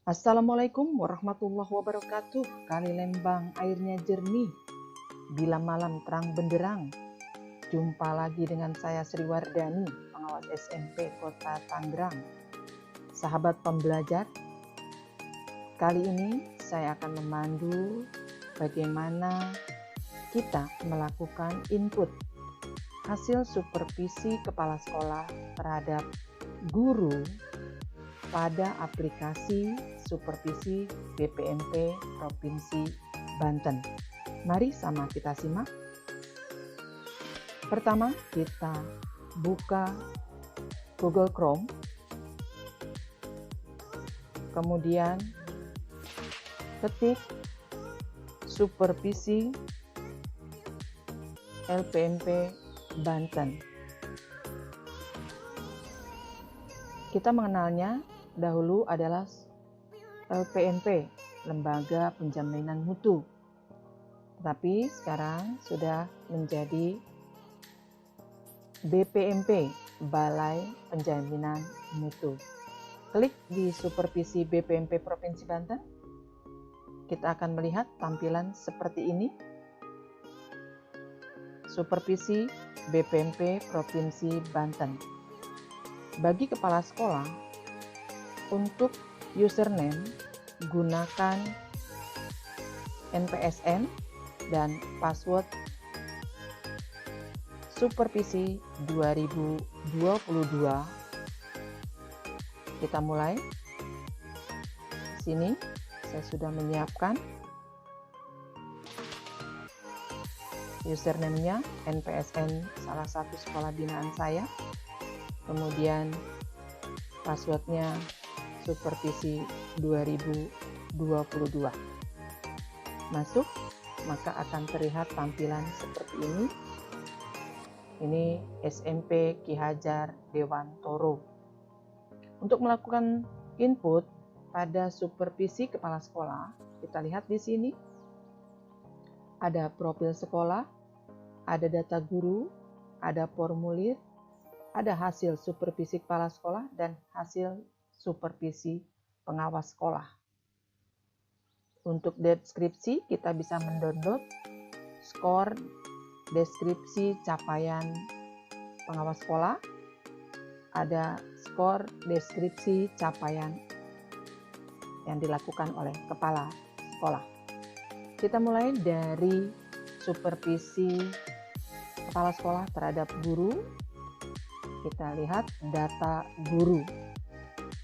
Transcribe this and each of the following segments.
Assalamualaikum warahmatullahi wabarakatuh. Kali Lembang airnya jernih, bila malam terang benderang. Jumpa lagi dengan saya Sri Wardani, pengawas SMP Kota Tangerang. Sahabat pembelajar, kali ini saya akan memandu bagaimana kita melakukan input hasil supervisi kepala sekolah terhadap guru pada aplikasi supervisi BPMP Provinsi Banten. Mari sama kita simak. Pertama, kita buka Google Chrome. Kemudian ketik supervisi LPMP Banten. Kita mengenalnya dahulu adalah LPMP, Lembaga Penjaminan Mutu. Tapi sekarang sudah menjadi BPMP, Balai Penjaminan Mutu. Klik di supervisi BPMP Provinsi Banten. Kita akan melihat tampilan seperti ini. Supervisi BPMP Provinsi Banten. Bagi kepala sekolah, untuk username gunakan NPSN dan password supervisi 2022. Kita mulai. Sini saya sudah menyiapkan username-nya NPSN salah satu sekolah binaan saya. Kemudian passwordnya supervisi 2022. Masuk, maka akan terlihat tampilan seperti ini. Ini SMP Ki Hajar Dewantoro. Untuk melakukan input pada supervisi kepala sekolah, kita lihat di sini ada profil sekolah, ada data guru, ada formulir, ada hasil supervisi kepala sekolah dan hasil supervisi pengawas sekolah. Untuk deskripsi, kita bisa mendownload skor deskripsi capaian pengawas sekolah, ada skor deskripsi capaian yang dilakukan oleh kepala sekolah. Kita mulai dari supervisi kepala sekolah terhadap guru. Kita lihat data guru.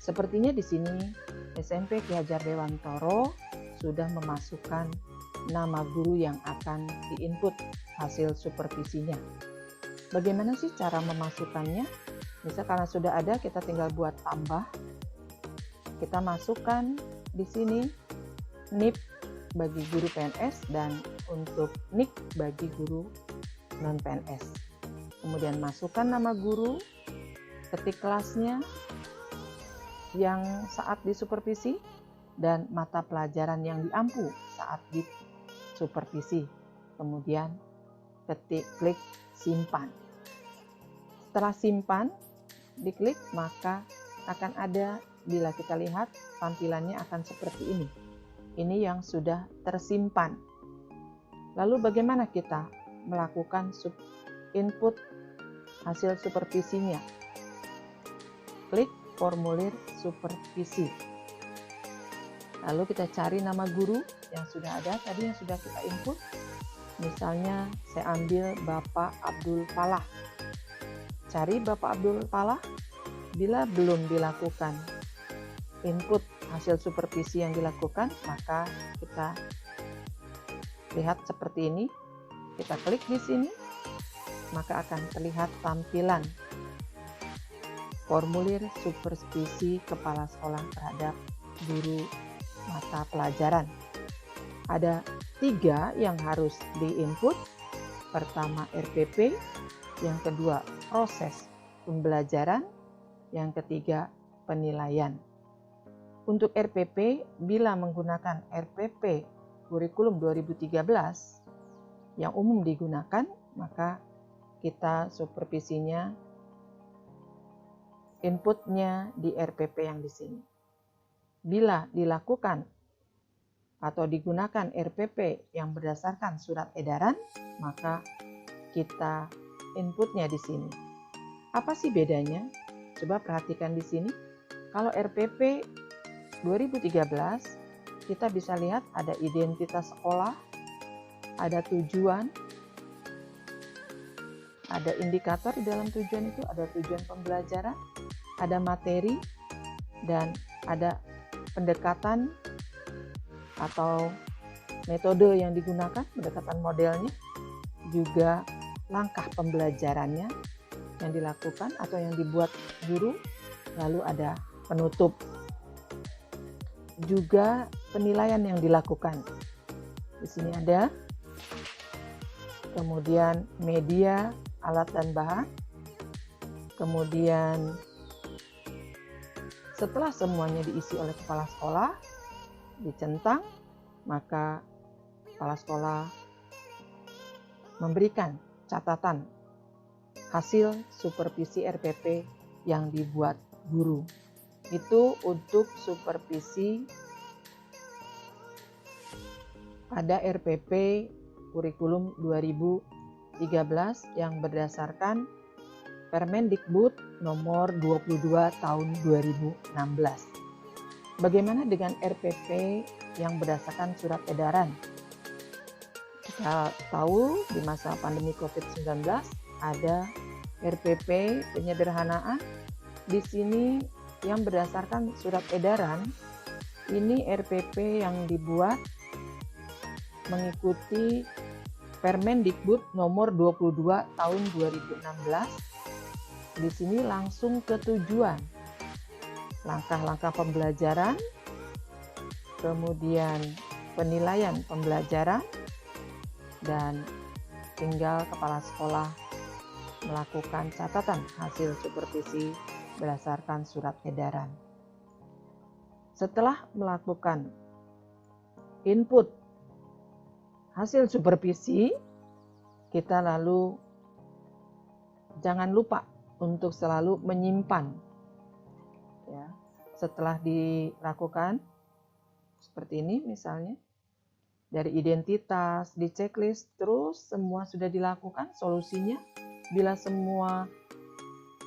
Sepertinya di sini SMP Ki Hajar Dewantoro sudah memasukkan nama guru yang akan diinput hasil supervisinya. Bagaimana sih cara memasukkannya? Bisa karena sudah ada, kita tinggal buat tambah. Kita masukkan di sini NIP bagi guru PNS dan untuk NIK bagi guru non-PNS. Kemudian masukkan nama guru, ketik kelasnya yang saat disupervisi, dan mata pelajaran yang diampu saat disupervisi. Kemudian klik simpan. Setelah simpan, diklik, maka akan ada, bila kita lihat tampilannya akan seperti ini. Ini yang sudah tersimpan. Lalu bagaimana kita melakukan input hasil supervisinya? Klik formulir supervisi. Lalu kita cari nama guru yang sudah ada tadi, yang sudah kita input. Misalnya saya ambil Bapak Abdul Falah. Cari Bapak Abdul Falah. Bila belum dilakukan input hasil supervisi yang dilakukan, maka kita lihat seperti ini. Kita klik di sini, maka akan terlihat tampilan formulir supervisi kepala sekolah terhadap guru mata pelajaran. Ada 3 yang harus diinput. Pertama RPP, yang kedua proses pembelajaran, yang ketiga penilaian. Untuk RPP, bila menggunakan RPP kurikulum 2013 yang umum digunakan, maka kita supervisinya inputnya di RPP yang di sini. bila dilakukan atau digunakan RPP yang berdasarkan surat edaran, maka kita inputnya di sini. Apa sih bedanya? Coba perhatikan di sini. Kalau RPP 2013, kita bisa lihat ada identitas sekolah, ada tujuan, ada indikator di dalam tujuan itu, ada tujuan pembelajaran, ada materi, dan ada pendekatan atau metode yang digunakan, pendekatan modelnya, juga langkah pembelajarannya yang dilakukan atau yang dibuat guru, lalu ada penutup. Juga penilaian yang dilakukan. Di sini ada, kemudian media, alat dan bahan, kemudian setelah semuanya diisi oleh kepala sekolah, dicentang, maka kepala sekolah memberikan catatan hasil supervisi RPP yang dibuat guru. Itu untuk supervisi pada RPP kurikulum 2013 yang berdasarkan Permendikbud nomor 22 tahun 2016. Bagaimana dengan RPP yang berdasarkan surat edaran? Kita tahu di masa pandemi COVID-19 ada RPP penyederhanaan. Di sini yang berdasarkan surat edaran, ini RPP yang dibuat mengikuti Permendikbud nomor 22 tahun 2016. Di sini langsung ke tujuan. Langkah-langkah pembelajaran, kemudian penilaian pembelajaran, dan tinggal kepala sekolah melakukan catatan hasil supervisi berdasarkan surat edaran. Setelah melakukan input hasil supervisi, kita lalu jangan lupa untuk selalu menyimpan. Ya, setelah dilakukan seperti ini misalnya, dari identitas, di checklist, terus semua sudah dilakukan solusinya. Bila semua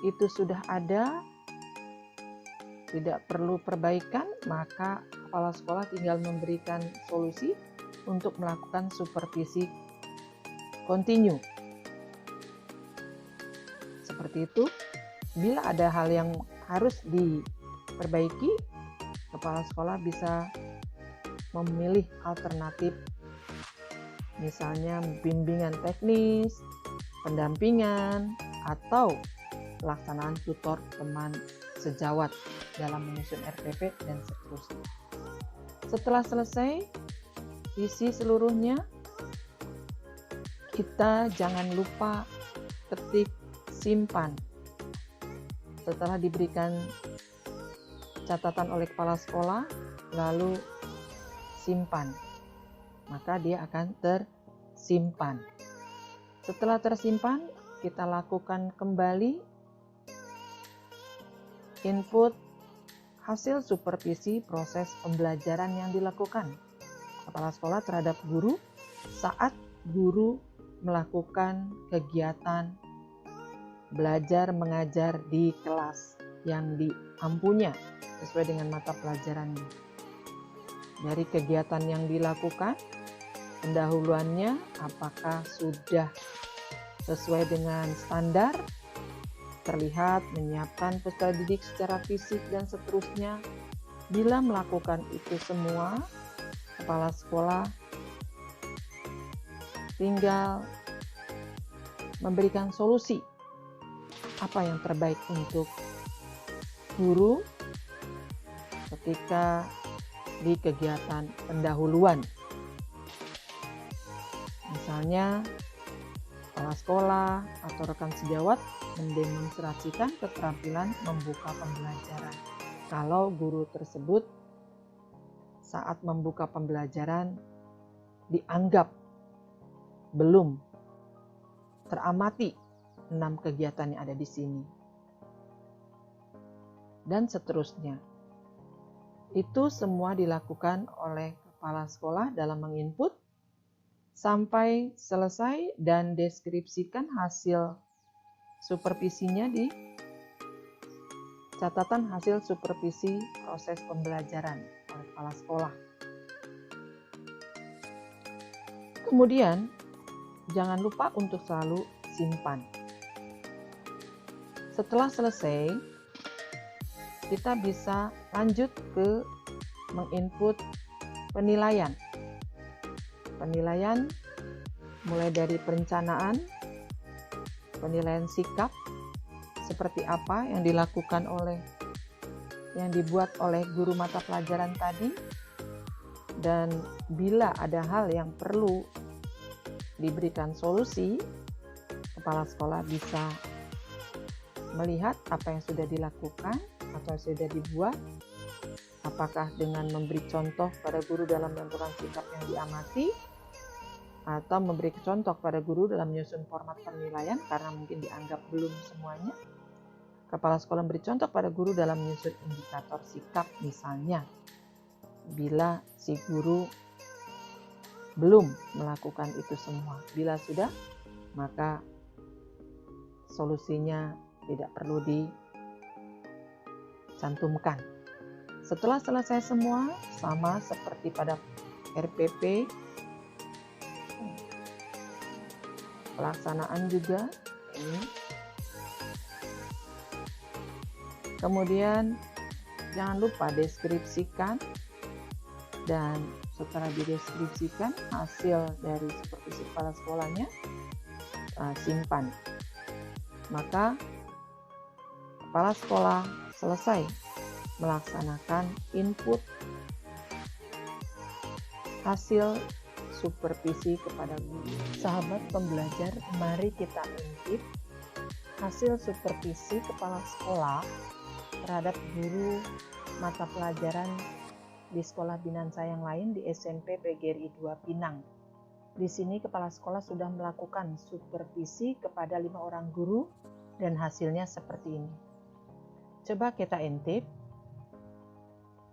itu sudah ada, tidak perlu perbaikan, maka kepala sekolah tinggal memberikan solusi untuk melakukan supervisi kontinu. Seperti itu. Bila ada hal yang harus diperbaiki, kepala sekolah bisa memilih alternatif, misalnya bimbingan teknis, pendampingan, atau pelaksanaan tutor teman sejawat dalam menyusun RPP dan seterusnya. Setelah selesai isi seluruhnya, kita jangan lupa ketik simpan. Setelah diberikan catatan oleh kepala sekolah, lalu simpan, maka dia akan tersimpan. Setelah tersimpan, kita lakukan kembali input hasil supervisi proses pembelajaran yang dilakukan kepala sekolah terhadap guru saat guru melakukan kegiatan belajar mengajar di kelas yang diampunya sesuai dengan mata pelajarannya. Dari kegiatan yang dilakukan, pendahuluannya apakah sudah sesuai dengan standar, terlihat menyiapkan peserta didik secara fisik dan seterusnya. Bila melakukan itu semua, kepala sekolah tinggal memberikan solusi apa yang terbaik untuk guru ketika di kegiatan pendahuluan. Misalnya, kepala sekolah atau rekan sejawat mendemonstrasikan keterampilan membuka pembelajaran. Kalau guru tersebut saat membuka pembelajaran dianggap belum teramati 6 kegiatan yang ada di sini. Dan seterusnya. Itu semua dilakukan oleh kepala sekolah dalam menginput sampai selesai dan deskripsikan hasil supervisinya di catatan hasil supervisi proses pembelajaran oleh kepala sekolah. Kemudian, jangan lupa untuk selalu simpan. Setelah selesai, kita bisa lanjut ke menginput penilaian. Penilaian mulai dari perencanaan, penilaian sikap, seperti apa yang dibuat oleh guru mata pelajaran tadi, dan bila ada hal yang perlu diberikan solusi, kepala sekolah bisa melihat apa yang sudah dilakukan atau sudah dibuat, apakah dengan memberi contoh pada guru dalam menentukan sikap yang diamati, atau memberi contoh pada guru dalam menyusun format penilaian karena mungkin dianggap belum semuanya. Kepala sekolah memberi contoh pada guru dalam menyusun indikator sikap misalnya. Bila si guru belum melakukan itu semua, bila sudah, maka solusinya tidak perlu dicantumkan. Setelah selesai semua, sama seperti pada RPP, pelaksanaan juga ini. Kemudian jangan lupa deskripsikan, dan setelah dideskripsikan hasil dari supervisi kepala sekolahnya, simpan. Maka kepala sekolah selesai melaksanakan input hasil supervisi kepada guru. Sahabat pembelajar, mari kita intip hasil supervisi kepala sekolah terhadap guru mata pelajaran di sekolah binansa yang lain di SMP PGRI 2 Pinang. Di sini kepala sekolah sudah melakukan supervisi kepada 5 orang guru dan hasilnya seperti ini. Coba kita intip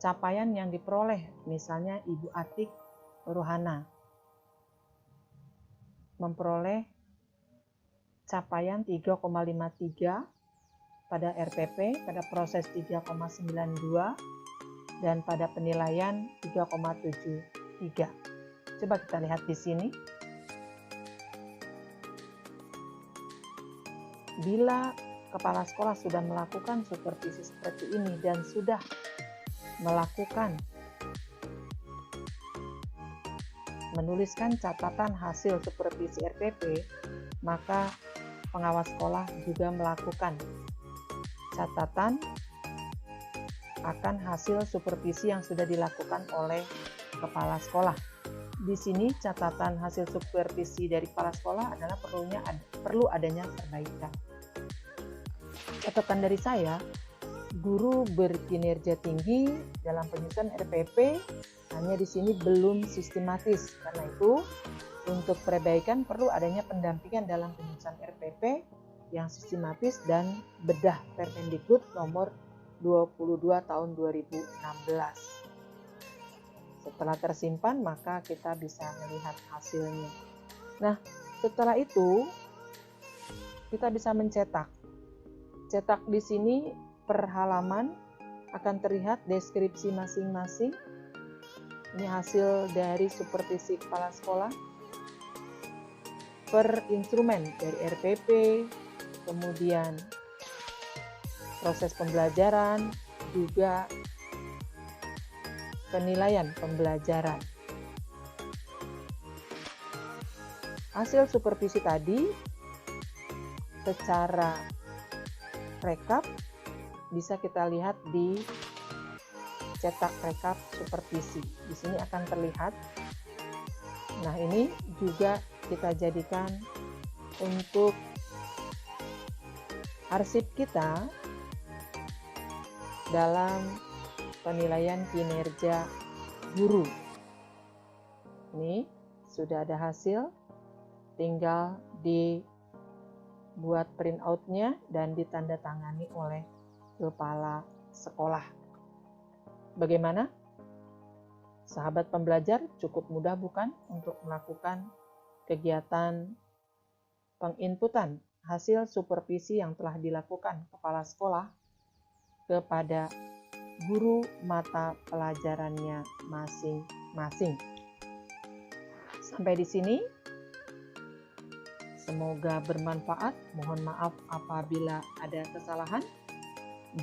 capaian yang diperoleh, misalnya Ibu Atik Ruhana memperoleh capaian 3,53 pada RPP, pada proses 3,92, dan pada penilaian 3,73. Coba kita lihat di sini. Bila kepala sekolah sudah melakukan supervisi seperti ini dan sudah melakukan menuliskan catatan hasil supervisi RPP, maka pengawas sekolah juga melakukan catatan akan hasil supervisi yang sudah dilakukan oleh kepala sekolah. Di sini catatan hasil supervisi dari kepala sekolah adalah perlu adanya perbaikan. Catatan dari saya, guru berkinerja tinggi dalam penyusunan RPP, hanya di sini belum sistematis. Karena itu, untuk perbaikan perlu adanya pendampingan dalam penyusunan RPP yang sistematis dan bedah Permendikbud nomor 22 tahun 2016. Setelah tersimpan, maka kita bisa melihat hasilnya. Nah, setelah itu kita bisa mencetak. Cetak di sini per halaman akan terlihat deskripsi masing-masing. Ini hasil dari supervisi kepala sekolah. Per instrumen dari RPP, kemudian proses pembelajaran, juga penilaian pembelajaran. Hasil supervisi tadi secara rekap bisa kita lihat di cetak rekap supervisi. Di sini akan terlihat. Nah, ini juga kita jadikan untuk arsip kita dalam penilaian kinerja guru. Ini sudah ada hasil, tinggal dibuat print out-nya dan ditandatangani oleh kepala sekolah. Bagaimana? Sahabat pembelajar, cukup mudah bukan untuk melakukan kegiatan penginputan hasil supervisi yang telah dilakukan kepala sekolah kepada guru mata pelajarannya masing-masing. Sampai di sini. Semoga bermanfaat. Mohon maaf apabila ada kesalahan.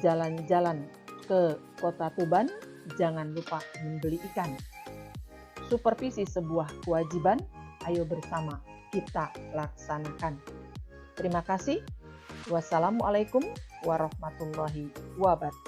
Jalan-jalan ke Kota Tuban, jangan lupa membeli ikan. Supervisi sebuah kewajiban, ayo bersama kita laksanakan. Terima kasih. Wassalamualaikum warahmatullahi wabarakatuh.